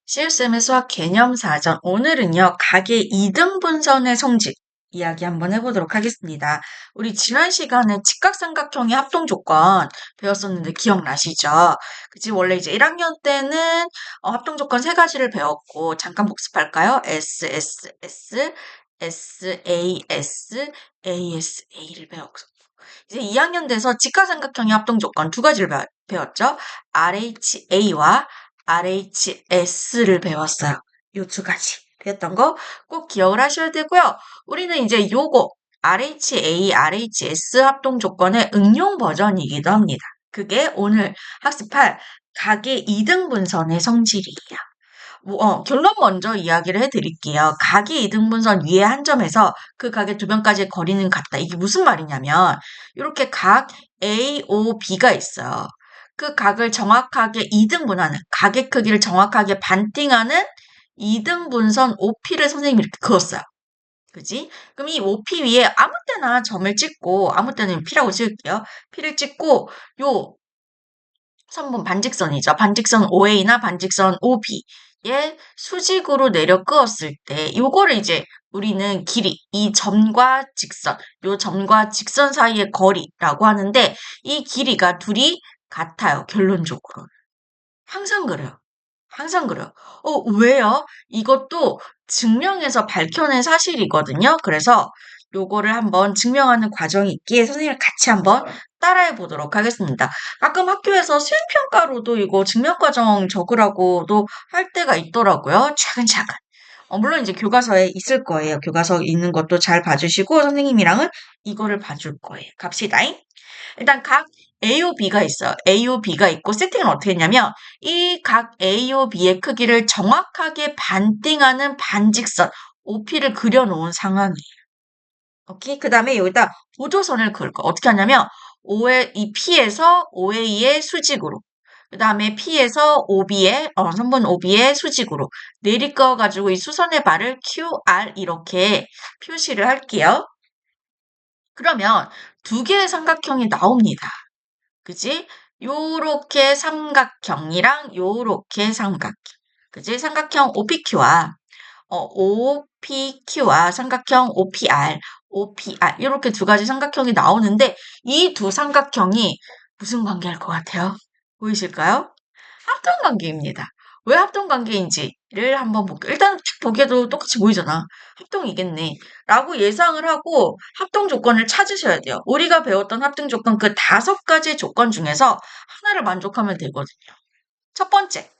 CF쌤의 수학 개념사전. 오늘은요, 각의 이등분선의 성질 이야기 한번 해보도록 하겠습니다. 우리 지난 시간에 직각삼각형의 합동조건 배웠었는데 기억나시죠? 그치, 원래 이제 1학년 때는 합동조건 세 가지를 배웠고, 잠깐 복습할까요? S, S, S, S, A, S, A, S, A를 배웠고, 이제 2학년 돼서 직각삼각형의 합동조건 두 가지를 배웠죠? RHA와 RHS를 배웠어요. 요 두 가지 배웠던 거 꼭 기억을 하셔야 되고요. 우리는 이제 요거 RHA, RHS 합동 조건의 응용 버전이기도 합니다. 그게 오늘 학습할 각의 이등분선의 성질이에요. 결론 먼저 이야기를 해드릴게요. 각이 이등분선 위에 한 점에서 그 각의 두 변까지의 거리는 같다. 이게 무슨 말이냐면 이렇게 각 A, O, B가 있어요. 그 각을 정확하게 이등분하는 각의 크기를 정확하게 반띵하는 이등분선 OP를 선생님이 이렇게 그었어요. 그지? 그럼 이 OP 위에 아무 때나 점을 찍고 아무 때는 P라고 찍을게요. P를 찍고 요 선분 반직선이죠. 반직선 OA나 반직선 OB의 수직으로 내려 끄었을 때 요거를 이제 우리는 길이, 이 점과 직선, 요 점과 직선 사이의 거리라고 하는데 이 길이가 둘이 같아요. 결론적으로. 항상 그래요. 항상 그래요. 왜요? 이것도 증명해서 밝혀낸 사실이거든요. 그래서 요거를 한번 증명하는 과정이 있기에 선생님을 같이 한번 따라해 보도록 하겠습니다. 가끔 학교에서 수행평가로도 이거 증명과정 적으라고도 할 때가 있더라고요. 차근차근. 물론 이제 교과서에 있을 거예요. 교과서 있는 것도 잘 봐주시고 선생님이랑은 이거를 봐줄 거예요. 갑시다잉. 일단 각 AOB가 있어요. AOB가 있고 세팅을 어떻게 했냐면 이 각 AOB의 크기를 정확하게 반띵하는 반직선 OP를 그려놓은 상황이에요. 오케이? 그 다음에 여기다 보조선을 그을 거예요. 어떻게 하냐면 이 P에서 OA의 수직으로 그 다음에 P에서 OB의 선분 OB의 수직으로 내리 꺼가지고 이 수선의 발을 QR 이렇게 표시를 할게요. 그러면 두 개의 삼각형이 나옵니다. 그지? 요렇게 삼각형이랑 요렇게 삼각형. 그지? 삼각형 OPQ와 OPQ와 삼각형 OPR 이렇게 두 가지 삼각형이 나오는데 이 두 삼각형이 무슨 관계일 것 같아요? 보이실까요? 합동관계입니다. 왜 합동관계인지를 한번 볼게요. 일단 보기에도 똑같이 보이잖아. 합동이겠네. 라고 예상을 하고 합동조건을 찾으셔야 돼요. 우리가 배웠던 합동조건 그 5가지 조건 중에서 하나를 만족하면 되거든요. 첫 번째,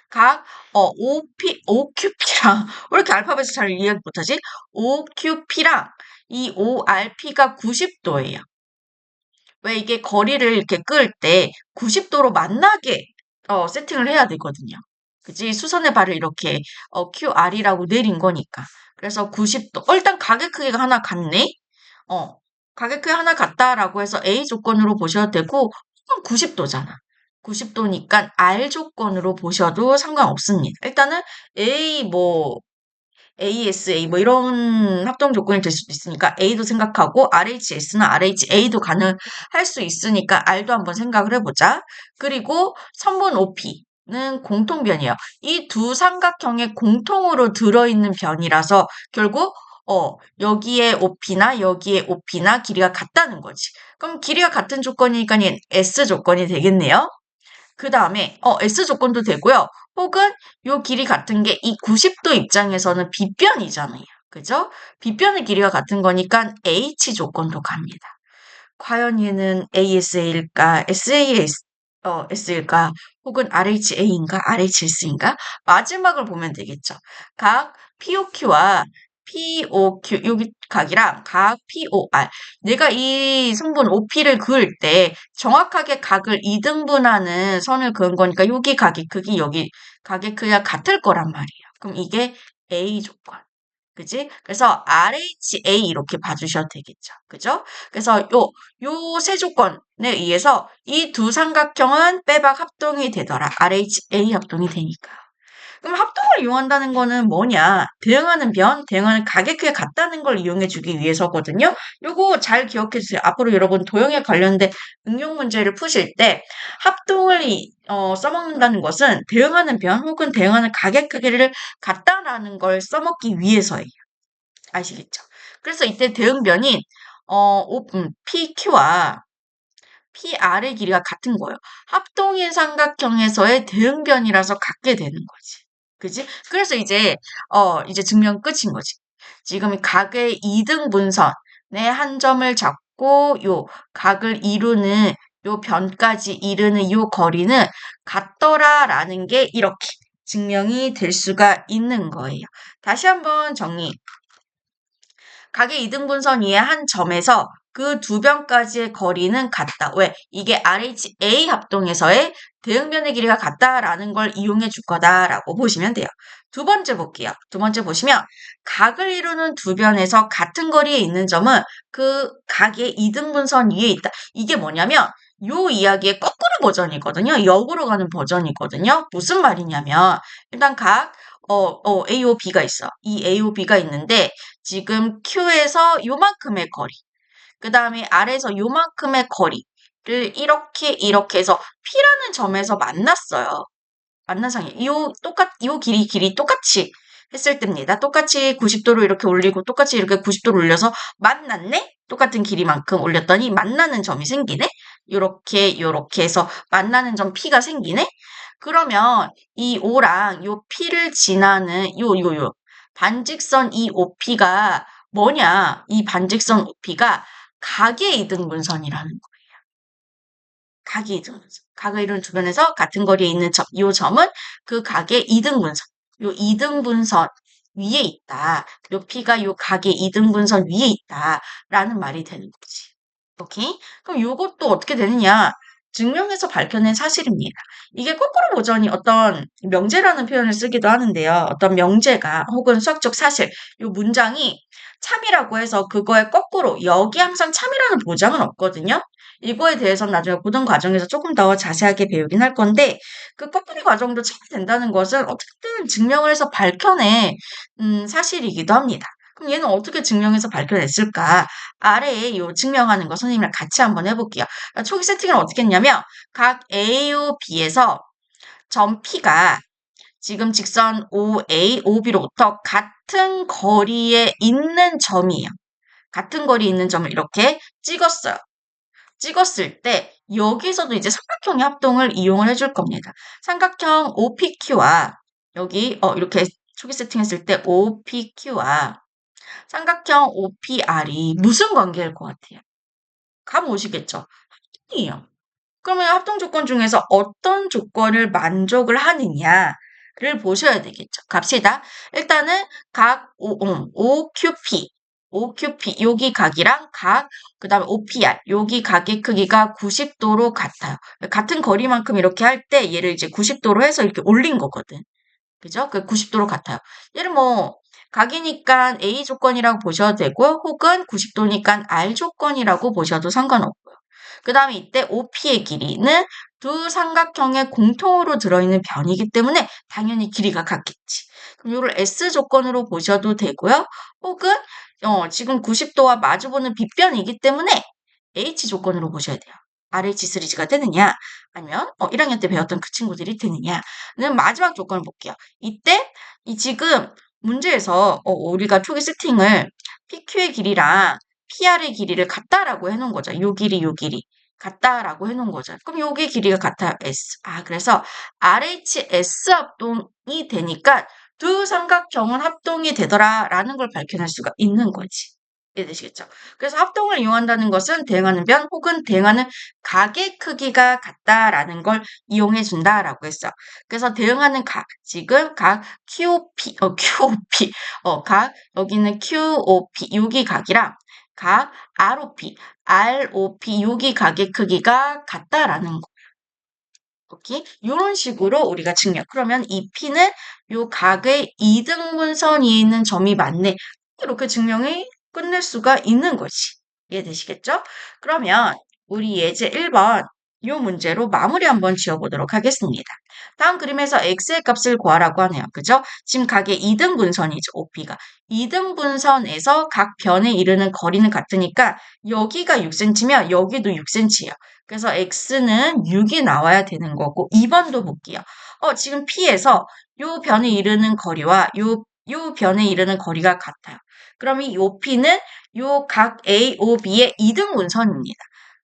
각 OQP랑 왜 이렇게 알파벳을 잘 이해하지 못하지? OQP랑 이 ORP가 90도예요. 왜 이게 거리를 이렇게 끌 때 90도로 만나게 세팅을 해야 되거든요. 그지? 수선의 발을 이렇게 QR이라고 내린 거니까. 그래서 90도. 일단 가격 크기가 하나 같네? 가격 크기 하나 같다라고 해서 A 조건으로 보셔도 되고, 90도잖아. 90도니까 R 조건으로 보셔도 상관없습니다. 일단은 ASA 뭐 이런 합동 조건이 될 수도 있으니까 A도 생각하고 RHS나 RHA도 가능할 수 있으니까 R도 한번 생각을 해보자. 그리고 선분 OP는 공통변이에요. 이 두 삼각형의 공통으로 들어있는 변이라서 결국 여기에 OP나 여기에 OP나 길이가 같다는 거지. 그럼 길이가 같은 조건이니까 S 조건이 되겠네요. 그 다음에 S 조건도 되고요. 혹은 요 길이 같은 게 이 90도 입장에서는 빗변이잖아요. 그죠? 빗변의 길이가 같은 거니까 H 조건도 갑니다. 과연 얘는 ASA일까? SA일까? 혹은 RHA인가? RHS인가? 마지막을 보면 되겠죠. 각 POQ와 POQ 여기 각이랑 각 POR 내가 이 성분 OP를 그을 때 정확하게 각을 이등분하는 선을 그은 거니까 여기 각의 크기 여기 각의 크기가 같을 거란 말이에요. 그럼 이게 A 조건. 그지? 그래서 RHA 이렇게 봐주셔도 되겠죠. 그죠? 그래서 요 세 조건에 의해서 이 두 삼각형은 빼박 합동이 되더라. RHA 합동이 되니까. 그럼 합동을 이용한다는 거는 뭐냐? 대응하는 변, 대응하는 가계 크기가 같다는 걸 이용해 주기 위해서거든요. 요거 잘 기억해 주세요. 앞으로 여러분 도형에 관련된 응용 문제를 푸실 때 합동을 써먹는다는 것은 대응하는 변 혹은 대응하는 가계 크기를 같다라는 걸 써먹기 위해서예요. 아시겠죠? 그래서 이때 대응변인 PQ와 PR의 길이가 같은 거예요. 합동인 삼각형에서의 대응변이라서 같게 되는 거지. 그지? 그래서 이제 증명 끝인 거지. 지금 이 각의 이등분선의 한 점을 잡고 요 각을 이루는 요 변까지 이르는 요 거리는 같더라라는 게 이렇게 증명이 될 수가 있는 거예요. 다시 한번 정리. 각의 이등분선 위의 한 점에서 그 두 변까지의 거리는 같다. 왜? 이게 RHA 합동에서의 대응변의 길이가 같다라는 걸 이용해 줄 거다라고 보시면 돼요. 두 번째 볼게요. 두 번째 보시면 각을 이루는 두 변에서 같은 거리에 있는 점은 그 각의 이등분선 위에 있다. 이게 뭐냐면 요 이야기의 거꾸로 버전이거든요. 역으로 가는 버전이거든요. 무슨 말이냐면 일단 A, O, B가 있어. 이 A, O, B가 있는데 지금 Q에서 요만큼의 거리, 그 다음에 R에서 요만큼의 거리를 이렇게 해서 P라는 점에서 만났어요. 만난 상황이 요 길이 똑같이 했을 때입니다. 똑같이 90도로 이렇게 올리고 똑같이 이렇게 90도로 올려서 만났네? 똑같은 길이만큼 올렸더니 만나는 점이 생기네? 요렇게 해서 만나는 점 P가 생기네? 그러면 이 O랑 요 P를 지나는 요 반직선 이 OP가 뭐냐? 이 반직선 OP가 각의 이등분선이라는 거예요. 각의 이등분선. 각을 이루는 주변에서 같은 거리에 있는 점, 이 점은 그 각의 이등분선. 요 이등분선 위에 있다. 요 P가 요 각의 이등분선 위에 있다. 라는 말이 되는 거지. 오케이? 그럼 요것도 어떻게 되느냐? 증명해서 밝혀낸 사실입니다. 이게 거꾸로 보전이 어떤 명제라는 표현을 쓰기도 하는데요. 어떤 명제가 혹은 수학적 사실, 요 문장이 참이라고 해서 그거에 거꾸로 여기 항상 참이라는 보장은 없거든요. 이거에 대해서는 나중에 고등 과정에서 조금 더 자세하게 배우긴 할 건데 그 거꾸로 과정도 참이 된다는 것은 어떻게든 증명을 해서 밝혀낸 사실이기도 합니다. 그럼 얘는 어떻게 증명해서 밝혀냈을까? 아래에 요 증명하는 거 선생님이랑 같이 한번 해볼게요. 초기 세팅을 어떻게 했냐면 각 A요, B에서 점 P가 지금 직선 OA, OB로부터 같은 거리에 있는 점이에요. 같은 거리에 있는 점을 이렇게 찍었어요. 찍었을 때 여기서도 이제 삼각형의 합동을 이용을 해줄 겁니다. 삼각형 OPQ와 여기 이렇게 초기 세팅했을 때 OPQ와 삼각형 OPR이 무슨 관계일 것 같아요? 감 오시겠죠? 합동이에요. 그러면 합동 조건 중에서 어떤 조건을 만족을 하느냐를 보셔야 되겠죠. 갑시다. 일단은 각 OQP, 여기 각이랑 그다음에 OPR, 여기 각의 크기가 90도로 같아요. 같은 거리만큼 이렇게 할 때 얘를 이제 90도로 해서 이렇게 올린 거거든. 그죠? 그 90도로 같아요. 얘를 각이니까 A 조건이라고 보셔도 되고, 혹은 90도니까 R 조건이라고 보셔도 상관없고요. 그 다음에 이때 OP의 길이는 두 삼각형의 공통으로 들어있는 변이기 때문에 당연히 길이가 같겠지. 그럼 이걸 S 조건으로 보셔도 되고요. 혹은 지금 90도와 마주보는 빗변이기 때문에 H 조건으로 보셔야 돼요. RH 시리즈가 되느냐 아니면 1학년 때 배웠던 그 친구들이 되느냐는 마지막 조건을 볼게요. 이때 지금 문제에서 우리가 초기 세팅을 PQ의 길이랑 PR의 길이를 같다라고 해놓은 거죠. 요 길이 같다라고 해놓은 거죠. 그럼 여기 길이가 같아요. S. 그래서 RHS 합동이 되니까 두 삼각형은 합동이 되더라라는 걸 밝혀낼 수가 있는 거지. 이해되시겠죠? 그래서 합동을 이용한다는 것은 대응하는 변 혹은 대응하는 각의 크기가 같다라는 걸 이용해 준다라고 했어. 그래서 대응하는 각, 지금 각 QOP, 여기는 QOP, 여기 각이랑 각 ROP, 여기 각의 크기가 같다라는 거. 오케이? 이런 식으로 우리가 증명. 그러면 이 P는 요 각의 이등분선 위에 있는 점이 맞네. 이렇게 증명이 끝낼 수가 있는 거지. 이해되시겠죠? 그러면 우리 예제 1번 이 문제로 마무리 한번 지어보도록 하겠습니다. 다음 그림에서 x의 값을 구하라고 하네요. 그죠? 지금 각의 이등분선이죠. OP가. 이등분선에서 각 변에 이르는 거리는 같으니까 여기가 6cm면 여기도 6cm예요. 그래서 x는 6이 나와야 되는 거고 2번도 볼게요. 지금 P에서 요 변에 이르는 거리와 요 변에 이르는 거리가 같아요. 그럼 이 OP는 요 각 A, O, B의 이등분선입니다.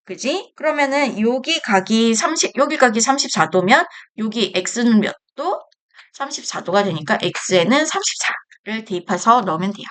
그지? 그러면은 여기 각이 34도면 여기 x는 몇 도? 34도가 되니까 x에는 34를 대입해서 넣으면 돼요.